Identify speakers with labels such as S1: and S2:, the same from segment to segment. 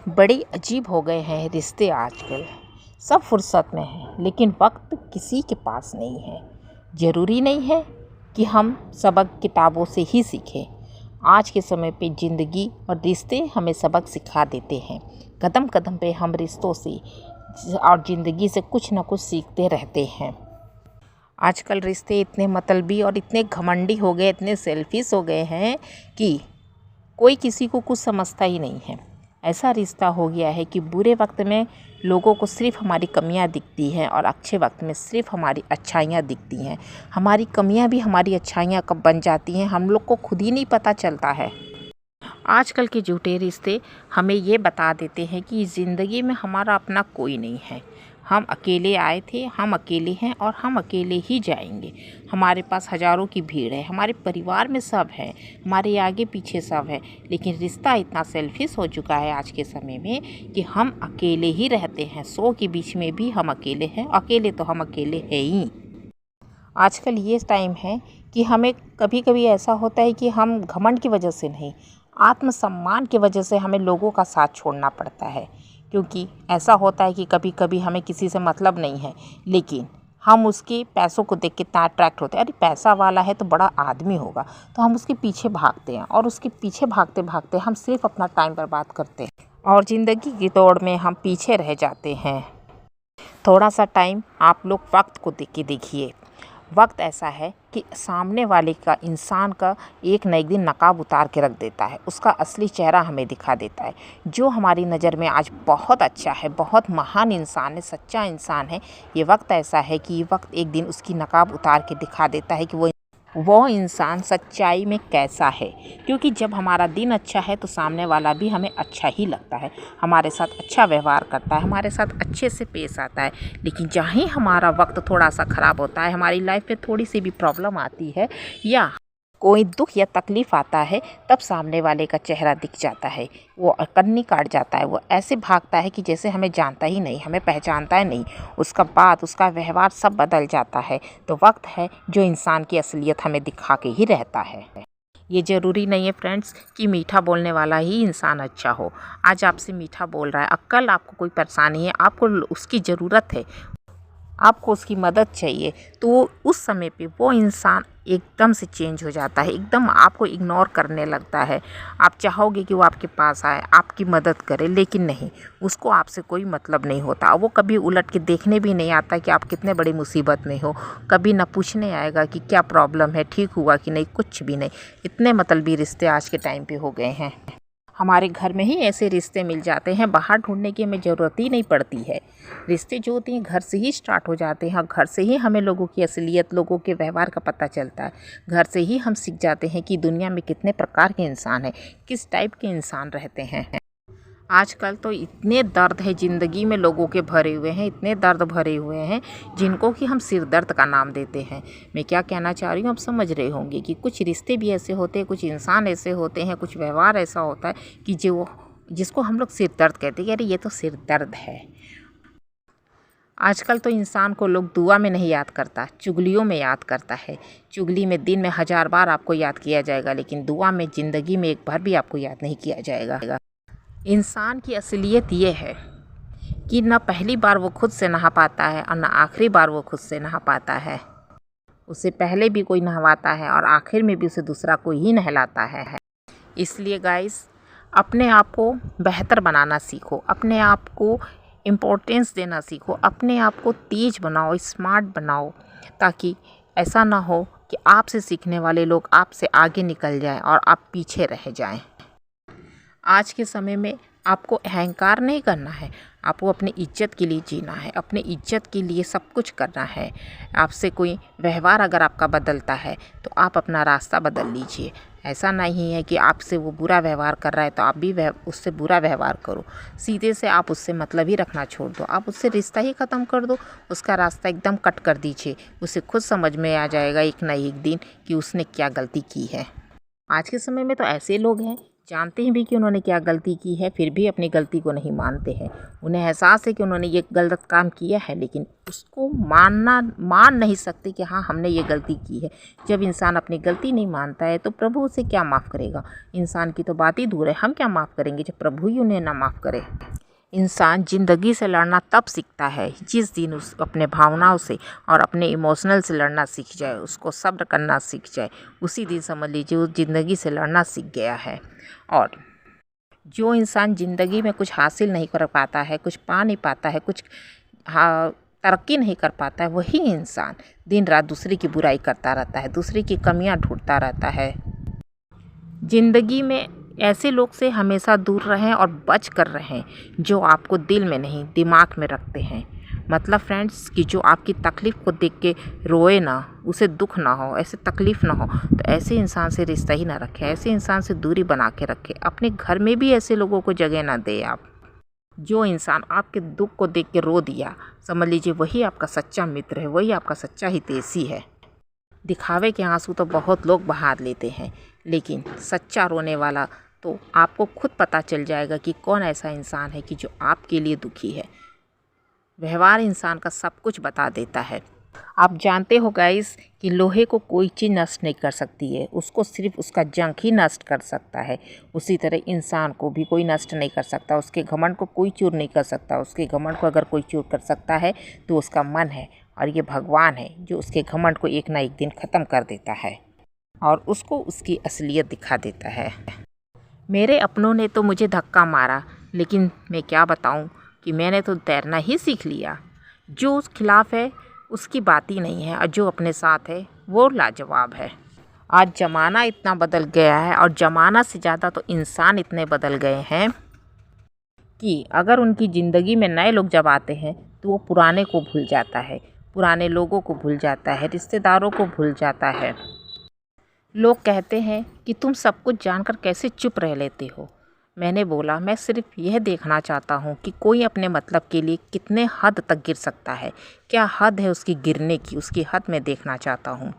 S1: बड़े अजीब हो गए हैं रिश्ते आजकल। सब फुर्सत में हैं लेकिन वक्त किसी के पास नहीं है। ज़रूरी नहीं है कि हम सबक किताबों से ही सीखें। आज के समय पे ज़िंदगी और रिश्ते हमें सबक सिखा देते हैं। कदम कदम पे हम रिश्तों से और ज़िंदगी से कुछ न कुछ सीखते रहते हैं। आजकल रिश्ते इतने मतलबी और इतने घमंडी हो गए, इतने सेल्फिश हो गए हैं कि कोई किसी को कुछ समझता ही नहीं है। ऐसा रिश्ता हो गया है कि बुरे वक्त में लोगों को सिर्फ हमारी कमियां दिखती हैं और अच्छे वक्त में सिर्फ हमारी अच्छाइयां दिखती हैं। हमारी कमियां भी हमारी अच्छाइयां कब बन जाती हैं हम लोग को खुद ही नहीं पता चलता है। आजकल के झूठे रिश्ते हमें ये बता देते हैं कि ज़िंदगी में हमारा अपना कोई नहीं है। हम अकेले आए थे, हम अकेले हैं और हम अकेले ही जाएंगे। हमारे पास हज़ारों की भीड़ है, हमारे परिवार में सब है, हमारे आगे पीछे सब है, लेकिन रिश्ता इतना सेल्फिश हो चुका है आज के समय में कि हम अकेले ही रहते हैं। 100 के बीच में भी हम अकेले हैं, अकेले तो हम अकेले हैं ही। आजकल ये टाइम है कि हमें कभी कभी ऐसा होता है कि हम घमंड की वजह से नहीं, आत्मसम्मान की वजह से हमें लोगों का साथ छोड़ना पड़ता है। क्योंकि ऐसा होता है कि कभी कभी हमें किसी से मतलब नहीं है, लेकिन हम उसके पैसों को देख के इतना अट्रैक्ट होते हैं, अरे पैसा वाला है तो बड़ा आदमी होगा, तो हम उसके पीछे भागते हैं और उसके पीछे भागते भागते हम सिर्फ अपना टाइम बर्बाद करते हैं और ज़िंदगी की दौड़ में हम पीछे रह जाते हैं। थोड़ा सा टाइम आप लोग वक्त को देख के देखिए। वक्त ऐसा है कि सामने वाले का, इंसान का एक न एक दिन नकाब उतार के रख देता है, उसका असली चेहरा हमें दिखा देता है। जो हमारी नज़र में आज बहुत अच्छा है, बहुत महान इंसान है, सच्चा इंसान है, ये वक्त ऐसा है कि ये वक्त एक दिन उसकी नकाब उतार के दिखा देता है कि वो इंसान सच्चाई में कैसा है। क्योंकि जब हमारा दिन अच्छा है तो सामने वाला भी हमें अच्छा ही लगता है, हमारे साथ अच्छा व्यवहार करता है, हमारे साथ अच्छे से पेश आता है। लेकिन जहाँ ही हमारा वक्त थोड़ा सा ख़राब होता है, हमारी लाइफ में थोड़ी सी भी प्रॉब्लम आती है या कोई दुख या तकलीफ़ आता है, तब सामने वाले का चेहरा दिख जाता है, वो कन्नी काट जाता है, वो ऐसे भागता है कि जैसे हमें जानता ही नहीं, हमें पहचानता ही नहीं। उसका बात, उसका व्यवहार सब बदल जाता है। तो वक्त है जो इंसान की असलियत हमें दिखा के ही रहता है। ये ज़रूरी नहीं है फ्रेंड्स कि मीठा बोलने वाला ही इंसान अच्छा हो। आज आपसे मीठा बोल रहा है, कल आपको कोई परेशानी है, आपको उसकी ज़रूरत है, आपको उसकी मदद चाहिए, तो उस समय पे वो इंसान एकदम से चेंज हो जाता है, एकदम आपको इग्नोर करने लगता है। आप चाहोगे कि वो आपके पास आए, आपकी मदद करे, लेकिन नहीं, उसको आपसे कोई मतलब नहीं होता। वो कभी उलट के देखने भी नहीं आता कि आप कितने बड़ी मुसीबत में हो, कभी ना पूछने आएगा कि क्या प्रॉब्लम है, ठीक हुआ कि नहीं, कुछ भी नहीं। इतने मतलबी रिश्ते आज के टाइम पे हो गए हैं। हमारे घर में ही ऐसे रिश्ते मिल जाते हैं, बाहर ढूंढने की हमें ज़रूरत ही नहीं पड़ती है। रिश्ते जो होते हैं घर से ही स्टार्ट हो जाते हैं, घर से ही हमें लोगों की असलियत, लोगों के व्यवहार का पता चलता है। घर से ही हम सीख जाते हैं कि दुनिया में कितने प्रकार के इंसान हैं, किस टाइप के इंसान रहते हैं। आजकल तो इतने दर्द है ज़िंदगी में, लोगों के भरे हुए हैं, इतने दर्द भरे हुए हैं जिनको कि हम सिर दर्द का नाम देते हैं। मैं क्या कहना चाह रही हूँ आप समझ रहे होंगे कि कुछ रिश्ते भी ऐसे होते हैं, कुछ इंसान ऐसे होते हैं, कुछ व्यवहार ऐसा होता है कि जिसको हम लोग सिर दर्द कहते हैं कि अरे ये तो सिर दर्द है। आजकल तो इंसान को लोग दुआ में नहीं याद करता, चुगलियों में याद करता है। चुगली में दिन में 1000 बार आपको याद किया जाएगा, लेकिन दुआ में ज़िंदगी में एक बार भी आपको याद नहीं किया जाएगा। इंसान की असलियत ये है कि न पहली बार वो खुद से नहा पाता है और न आखिरी बार वो खुद से नहा पाता है। उससे पहले भी कोई नहवाता है और आखिर में भी उसे दूसरा कोई ही नहलाता है। इसलिए गाइस, अपने आप को बेहतर बनाना सीखो, अपने आप को इम्पोर्टेंस देना सीखो, अपने आप को तेज बनाओ, स्मार्ट बनाओ, ताकि ऐसा ना हो कि आपसे सीखने वाले लोग आपसे आगे निकल जाएं और आप पीछे रह जाएं। आज के समय में आपको अहंकार नहीं करना है, आपको अपनी इज्जत के लिए जीना है, अपनी इज्जत के लिए सब कुछ करना है। आपसे कोई व्यवहार अगर आपका बदलता है तो आप अपना रास्ता बदल लीजिए। ऐसा नहीं है कि आपसे वो बुरा व्यवहार कर रहा है तो आप भी उससे बुरा व्यवहार करो। सीधे से आप उससे मतलब ही रखना छोड़ दो, आप उससे रिश्ता ही ख़त्म कर दो, उसका रास्ता एकदम कट कर दीजिए। उसे खुद समझ में आ जाएगा एक ना एक दिन कि उसने क्या गलती की है। आज के समय में तो ऐसे लोग हैं जानते हैं भी कि उन्होंने क्या गलती की है, फिर भी अपनी गलती को नहीं मानते हैं। उन्हें एहसास है कि उन्होंने ये गलत काम किया है, लेकिन उसको मान नहीं सकते कि हाँ हमने ये गलती की है। जब इंसान अपनी गलती नहीं मानता है तो प्रभु उसे क्या माफ़ करेगा। इंसान की तो बात ही दूर है, हम क्या माफ़ करेंगे जब प्रभु ही उन्हें ना माफ़ करे। इंसान ज़िंदगी से लड़ना तब सीखता है जिस दिन उस अपने भावनाओं से और अपने इमोशनल से लड़ना सीख जाए, उसको सब्र करना सीख जाए। उसी दिन समझ लीजिए वो ज़िंदगी से लड़ना सीख गया है। और जो इंसान ज़िंदगी में कुछ हासिल नहीं कर पाता है, कुछ पा नहीं पाता है, कुछ तरक्की नहीं कर पाता है, वही इंसान दिन रात दूसरे की बुराई करता रहता है, दूसरे की कमियां ढूंढता रहता है। ज़िंदगी में ऐसे लोग से हमेशा दूर रहें और बच कर रहें जो आपको दिल में नहीं दिमाग में रखते हैं। मतलब फ्रेंड्स कि जो आपकी तकलीफ़ को देख के रोए ना, उसे दुख ना हो, ऐसे तकलीफ़ ना हो, तो ऐसे इंसान से रिश्ता ही ना रखें, ऐसे इंसान से दूरी बना के रखें। अपने घर में भी ऐसे लोगों को जगह ना दें आप। जो इंसान आपके दुख को देख के रो दिया, समझ लीजिए वही आपका सच्चा मित्र है, वही आपका सच्चा हितैषी है। दिखावे के आंसू तो बहुत लोग बहा लेते हैं, लेकिन सच्चा रोने वाला तो आपको खुद पता चल जाएगा कि कौन ऐसा इंसान है कि जो आपके लिए दुखी है। व्यवहार इंसान का सब कुछ बता देता है। आप जानते हो गाइस कि लोहे को कोई चीज़ नष्ट नहीं कर सकती है, उसको सिर्फ उसका जंग ही नष्ट कर सकता है। उसी तरह इंसान को भी कोई नष्ट नहीं कर सकता, उसके घमंड को कोई चूर नहीं कर सकता। उसके घमंड को अगर कोई चूर कर सकता है तो उसका मन है, और ये भगवान है जो उसके घमंड को एक ना एक दिन ख़त्म कर देता है और उसको उसकी असलियत दिखा देता है। मेरे अपनों ने तो मुझे धक्का मारा, लेकिन मैं क्या बताऊं कि मैंने तो तैरना ही सीख लिया। जो उस खिलाफ़ है उसकी बात ही नहीं है, और जो अपने साथ है वो लाजवाब है। आज ज़माना इतना बदल गया है, और ज़माना से ज़्यादा तो इंसान इतने बदल गए हैं कि अगर उनकी ज़िंदगी में नए लोग जब आते हैं तो वो पुराने को भूल जाता है, पुराने लोगों को भूल जाता है, रिश्तेदारों को भूल जाता है। लोग कहते हैं कि तुम सब कुछ जानकर कैसे चुप रह लेते हो। मैंने बोला मैं सिर्फ यह देखना चाहता हूँ कि कोई अपने मतलब के लिए कितने हद तक गिर सकता है, क्या हद है उसकी गिरने की, उसकी हद मैं देखना चाहता हूँ।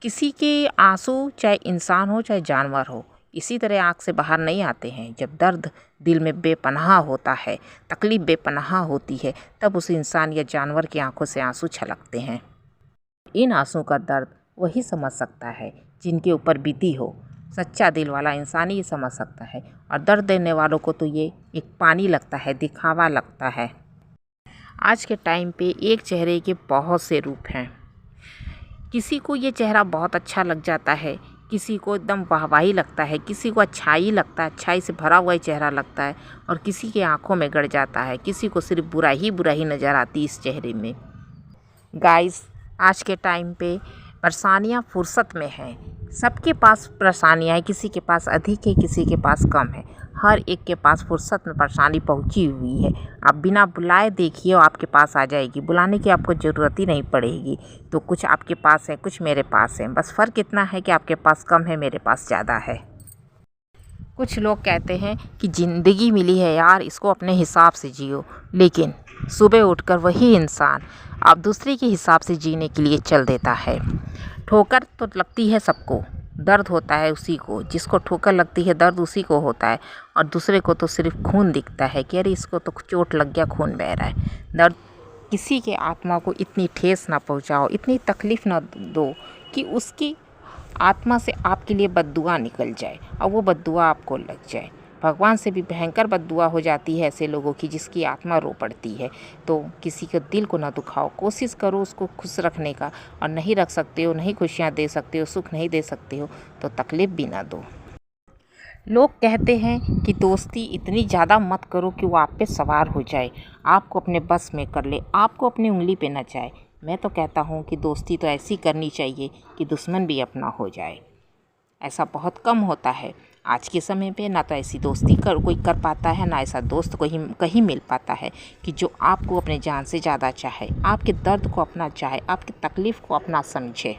S1: किसी के आंसू चाहे इंसान हो चाहे जानवर हो, इसी तरह आँख से बाहर नहीं आते हैं। जब दर्द दिल में बेपनाह होता है, तकलीफ़ बेपनाह होती है, तब उस इंसान या जानवर की आंखों से आंसू छलकते हैं। इन आंसू का दर्द वही समझ सकता है जिनके ऊपर बीती हो। सच्चा दिल वाला इंसान ही समझ सकता है, और दर्द देने वालों को तो ये एक पानी लगता है, दिखावा लगता है। आज के टाइम पे एक चेहरे के बहुत से रूप हैं। किसी को ये चेहरा बहुत अच्छा लग जाता है, किसी को एकदम वाहवाही लगता है, किसी को अच्छाई लगता है, अच्छाई से भरा हुआ ही चेहरा लगता है, और किसी के आंखों में गड़ जाता है, किसी को सिर्फ बुरा ही नज़र आती इस चेहरे में। गाइस, आज के टाइम पे परेशानियाँ फुर्सत में हैं। सबके पास परेशानियाँ हैं, किसी के पास अधिक है, किसी के पास कम है। हर एक के पास फुर्सत में परेशानी पहुंची हुई है। आप बिना बुलाए देखिए वो आपके पास आ जाएगी, बुलाने की आपको ज़रूरत ही नहीं पड़ेगी। तो कुछ आपके पास है, कुछ मेरे पास है, बस फ़र्क इतना है कि आपके पास कम है, मेरे पास ज़्यादा है। कुछ लोग कहते हैं कि ज़िंदगी मिली है यार, इसको अपने हिसाब से जियो, लेकिन सुबह उठकर वही इंसान अब दूसरे के हिसाब से जीने के लिए चल देता है। ठोकर तो लगती है सबको, दर्द होता है उसी को, जिसको ठोकर लगती है दर्द उसी को होता है, और दूसरे को तो सिर्फ खून दिखता है कि अरे इसको तो चोट लग गया, खून बह रहा है। दर्द किसी के आत्मा को इतनी ठेस ना पहुंचाओ, इतनी तकलीफ़ ना दो कि उसकी आत्मा से आपके लिए बद्दुआ निकल जाए और वो बद्दुआ आपको लग जाए। भगवान से भी भयंकर बद्दुआ हो जाती है ऐसे लोगों की जिसकी आत्मा रो पड़ती है। तो किसी के दिल को ना दुखाओ, कोशिश करो उसको खुश रखने का, और नहीं रख सकते हो, नहीं खुशियाँ दे सकते हो, सुख नहीं दे सकते हो, तो तकलीफ़ भी ना दो। लोग कहते हैं कि दोस्ती इतनी ज़्यादा मत करो कि वो आप पे सवार हो जाए, आपको अपने बस में कर ले, आपको अपनी उंगली पे न जाए। मैं तो कहता हूँ कि दोस्ती तो ऐसी करनी चाहिए कि दुश्मन भी अपना हो जाए। ऐसा बहुत कम होता है आज के समय पे, ना तो ऐसी दोस्ती कोई कर पाता है, ना ऐसा दोस्त कहीं मिल पाता है कि जो आपको अपने जान से ज़्यादा चाहे, आपके दर्द को अपना चाहे, आपकी तकलीफ़ को अपना समझे।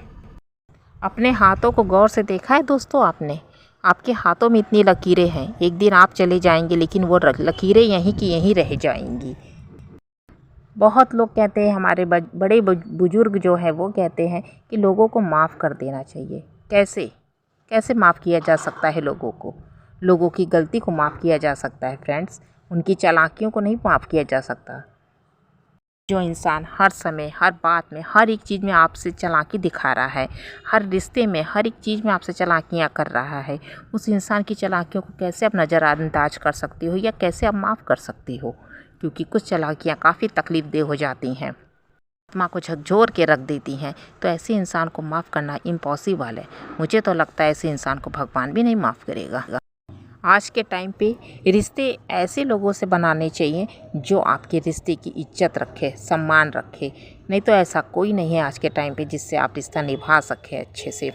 S1: अपने हाथों को गौर से देखा है दोस्तों आपने? आपके हाथों में इतनी लकीरें हैं, एक दिन आप चले जाएंगे लेकिन वो लकीरें यहीं की यहीं रह जाएंगी। बहुत लोग कहते हैं, हमारे बड़े बुजुर्ग जो है वो कहते हैं कि लोगों को माफ़ कर देना चाहिए। कैसे माफ़ किया जा सकता है लोगों को? लोगों की गलती को माफ़ किया जा सकता है फ्रेंड्स, उनकी चालाकियों को नहीं माफ़ किया जा सकता। जो इंसान हर समय, हर बात में, हर एक चीज़ में आपसे चालाकी दिखा रहा है, हर रिश्ते में, हर एक चीज़ में आपसे चालाकियाँ कर रहा है, उस इंसान की चालाकियों को कैसे आप नज़रअंदाज कर सकती हो या कैसे आप माफ़ कर सकती हो? क्योंकि कुछ चालाकियाँ काफ़ी तकलीफ़देह हो जाती हैं, आत्मा को झकझोर के रख देती हैं। तो ऐसे इंसान को माफ़ करना इम्पॉसिबल है। मुझे तो लगता है ऐसे इंसान को भगवान भी नहीं माफ़ करेगा। आज के टाइम पे रिश्ते ऐसे लोगों से बनाने चाहिए जो आपके रिश्ते की इज्जत रखे, सम्मान रखे। नहीं तो ऐसा कोई नहीं है आज के टाइम पे जिससे आप रिश्ता निभा सकें अच्छे से।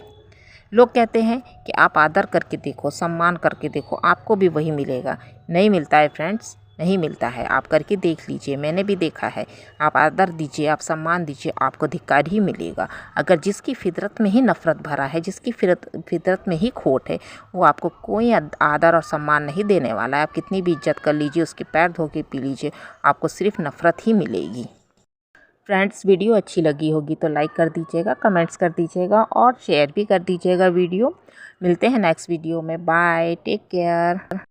S1: लोग कहते हैं कि आप आदर करके देखो, सम्मान करके देखो, आपको भी वही मिलेगा। नहीं मिलता है फ्रेंड्स, नहीं मिलता है। आप करके देख लीजिए, मैंने भी देखा है। आप आदर दीजिए, आप सम्मान दीजिए, आपको धिक्कार ही मिलेगा। अगर जिसकी फितरत में ही नफ़रत भरा है, जिसकी फितरत में ही खोट है, वो आपको कोई आदर और सम्मान नहीं देने वाला है। आप कितनी भी इज्जत कर लीजिए, उसके पैर धो के पी लीजिए, आपको सिर्फ नफ़रत ही मिलेगी। फ्रेंड्स, वीडियो अच्छी लगी होगी तो लाइक कर दीजिएगा, कमेंट्स कर दीजिएगा और शेयर भी कर दीजिएगा वीडियो। मिलते हैं नेक्स्ट वीडियो में। Bye, take care.